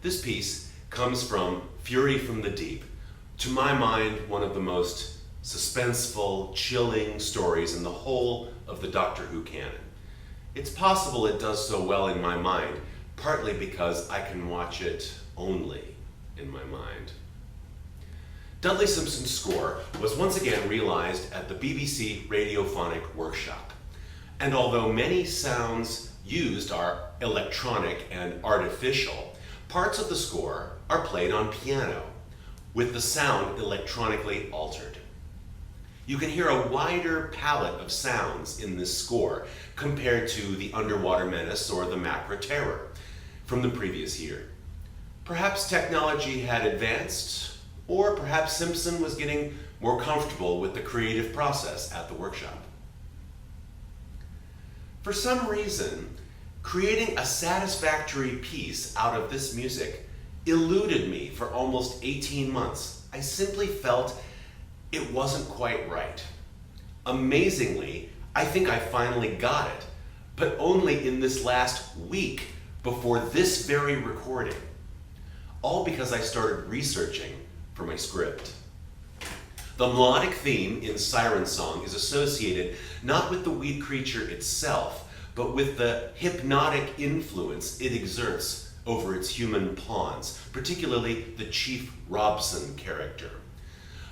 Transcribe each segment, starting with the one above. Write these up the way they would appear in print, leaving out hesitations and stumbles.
This piece comes from Fury from the Deep. To my mind, one of the most suspenseful, chilling stories in the whole of the Doctor Who canon. It's possible it does so well in my mind, partly because I can watch it only in my mind. Dudley Simpson's score was once again realized at the BBC Radiophonic Workshop. And although many sounds used are electronic and artificial, parts of the score are played on piano, with the sound electronically altered. You can hear a wider palette of sounds in this score compared to the Underwater Menace or the Macra Terror from the previous year. Perhaps technology had advanced, or perhaps Simpson was getting more comfortable with the creative process at the workshop. For some reason, creating a satisfactory piece out of this music eluded me for almost 18 months. I simply felt it wasn't quite right. Amazingly, I think I finally got it, but only in this last week before this very recording. All because I started researching for my script. The melodic theme in Siren Song is associated not with the weed creature itself, but with the hypnotic influence it exerts over its human pawns, particularly the Chief Robson character.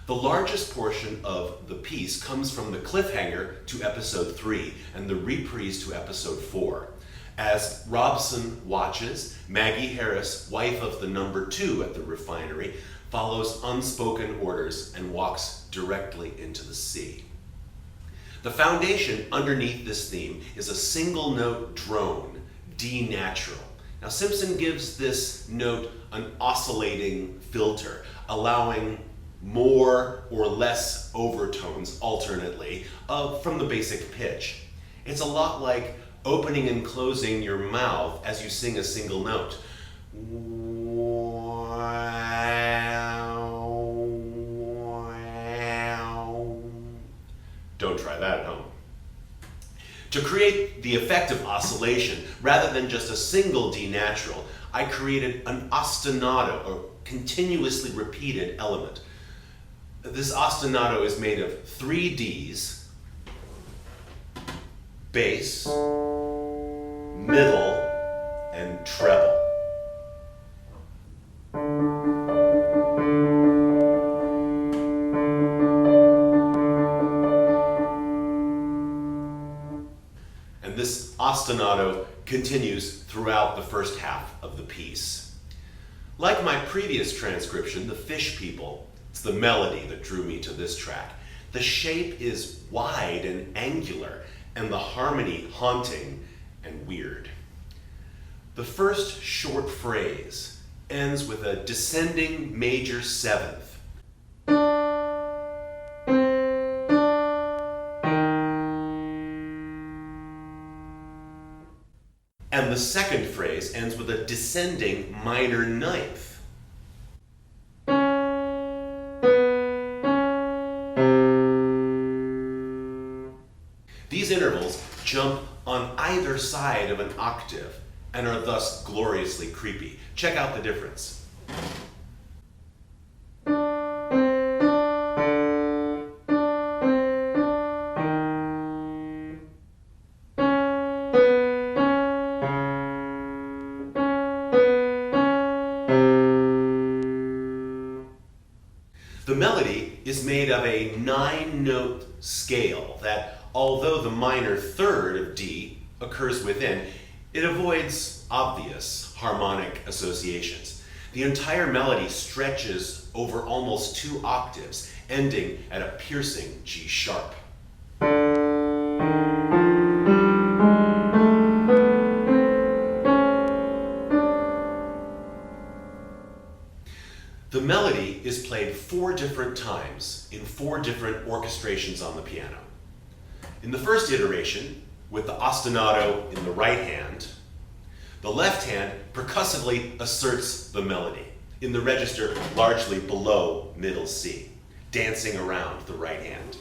The largest portion of the piece comes from the cliffhanger to episode 3 and the reprise to episode 4. As Robson watches, Maggie Harris, wife of the number 2 at the refinery, follows unspoken orders and walks directly into the sea. The foundation underneath this theme is a single note drone, D natural. Now Simpson gives this note an oscillating filter, allowing more or less overtones alternately from the basic pitch. It's a lot like opening and closing your mouth as you sing a single note. Don't try that at home. To create the effect of oscillation, rather than just a single D natural, I created an ostinato, or continuously repeated element. This ostinato is made of 3 Ds, bass, middle, and treble. And this ostinato continues throughout the first half of the piece. Like my previous transcription, The Fish People, it's the melody that drew me to this track. The shape is wide and angular, and the harmony haunting and weird. The first short phrase ends with a descending major seventh. And the second phrase ends with a descending minor ninth. These intervals jump on either side of an octave and are thus gloriously creepy. Check out the difference. The melody is made of a 9-note scale that, although the minor third of D occurs within, it avoids obvious harmonic associations. The entire melody stretches over almost 2 octaves, ending at a piercing G sharp. The melody is played 4 different times in 4 different orchestrations on the piano. In the first iteration, with the ostinato in the right hand, the left hand percussively asserts the melody in the register largely below middle C, dancing around the right hand.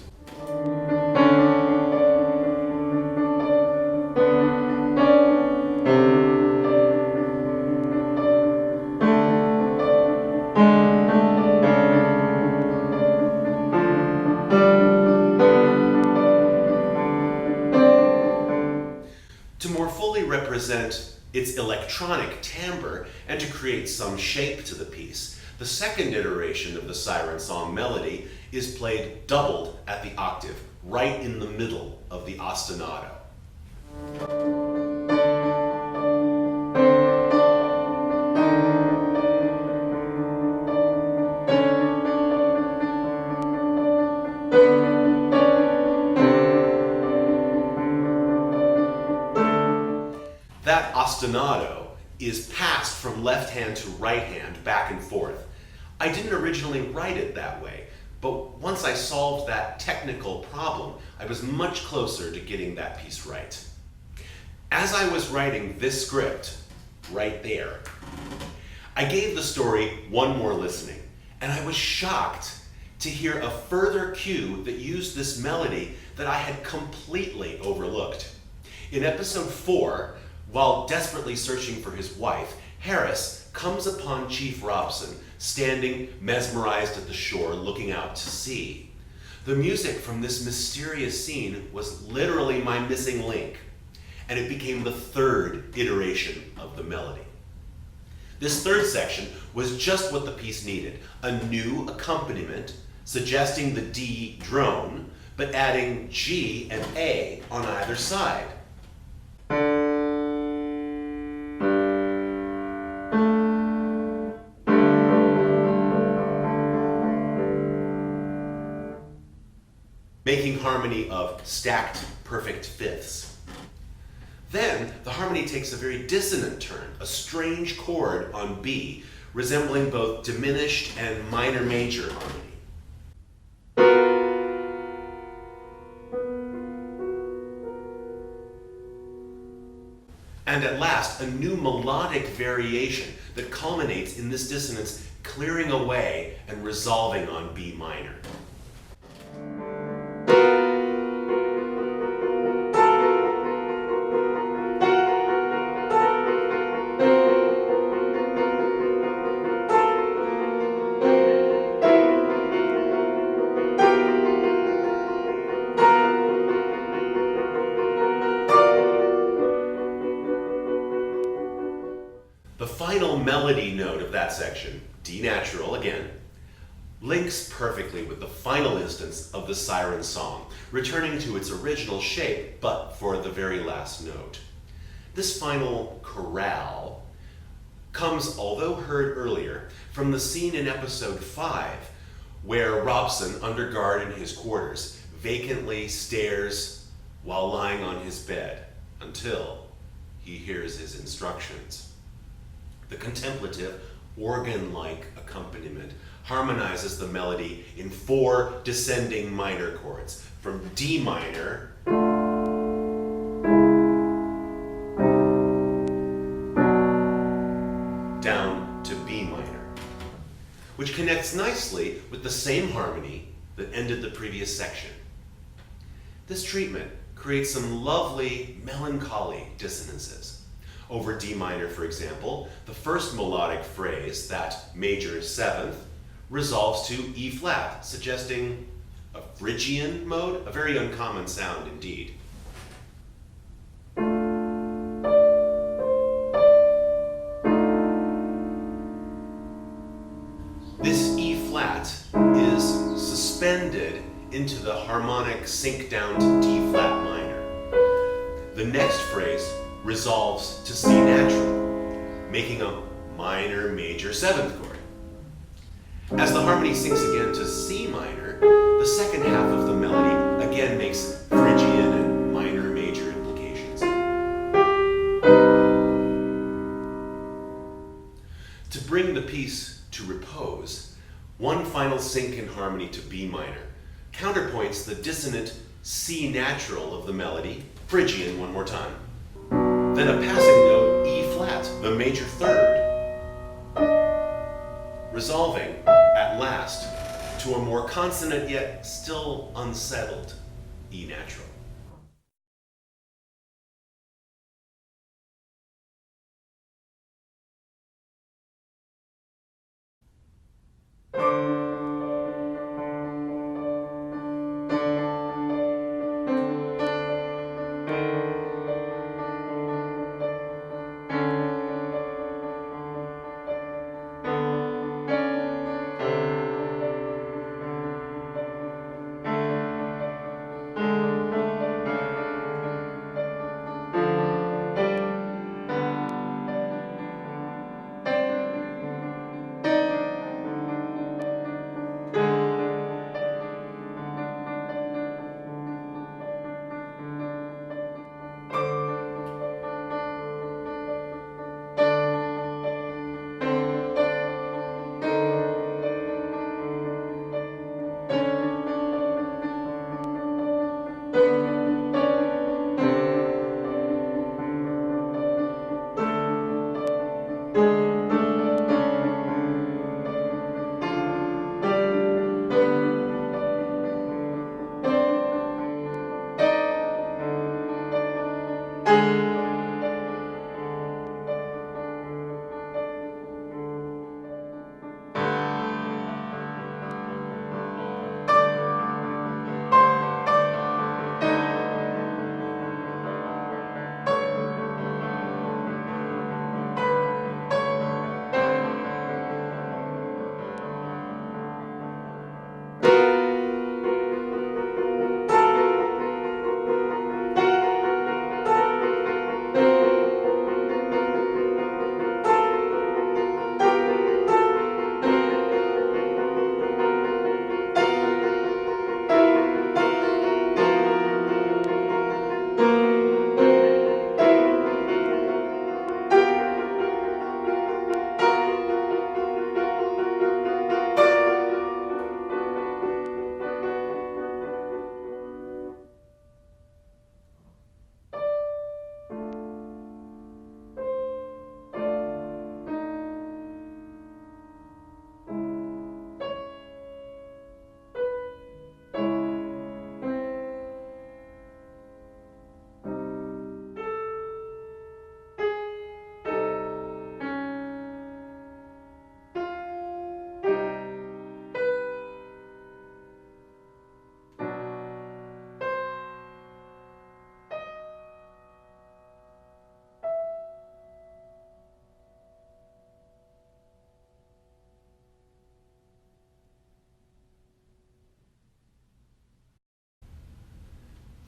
To more fully represent its electronic timbre and to create some shape to the piece, the second iteration of the Siren Song melody is played doubled at the octave, right in the middle of the ostinato. That ostinato is passed from left hand to right hand, back and forth. I didn't originally write it that way, but once I solved that technical problem, I was much closer to getting that piece right. As I was writing this script, right there, I gave the story one more listening, and I was shocked to hear a further cue that used this melody that I had completely overlooked. In episode 4, while desperately searching for his wife, Harris comes upon Chief Robson standing mesmerized at the shore looking out to sea. The music from this mysterious scene was literally my missing link, and it became the third iteration of the melody. This third section was just what the piece needed, a new accompaniment suggesting the D drone, but adding G and A on either side. Making harmony of stacked perfect fifths. Then the harmony takes a very dissonant turn, a strange chord on B, resembling both diminished and minor major harmony. And at last, a new melodic variation that culminates in this dissonance clearing away and resolving on B minor. The final melody note of that section, D natural again, links perfectly with the final instance of the Siren Song, returning to its original shape, but for the very last note. This final chorale comes, although heard earlier, from the scene in episode 5, where Robson, under guard in his quarters, vacantly stares while lying on his bed until he hears his instructions. The contemplative, organ-like accompaniment harmonizes the melody in 4 descending minor chords, from D minor down to B minor, which connects nicely with the same harmony that ended the previous section. This treatment creates some lovely melancholy dissonances. Over D minor, for example, the first melodic phrase, that major 7th, resolves to E flat, suggesting a Phrygian mode, a very uncommon sound indeed. This E flat is suspended into the harmonic sink down to D flat minor. The next phrase resolves to C natural, making a minor major 7th chord. As the harmony sinks again to C minor, the second half of the melody again makes Phrygian and minor major implications. To bring the piece to repose, one final sync in harmony to B minor counterpoints the dissonant C natural of the melody, Phrygian one more time. Then a passing note, E flat, the major 3rd, resolving at last to a more consonant yet still unsettled E natural.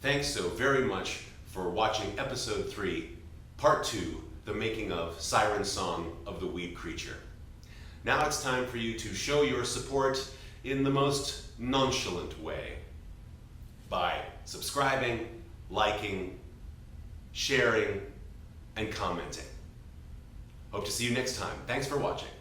Thanks so very much for watching episode 3, part 2, the making of Siren Song of the Weed Creature. Now it's time for you to show your support in the most nonchalant way by subscribing, liking, sharing, and commenting. Hope to see you next time. Thanks for watching.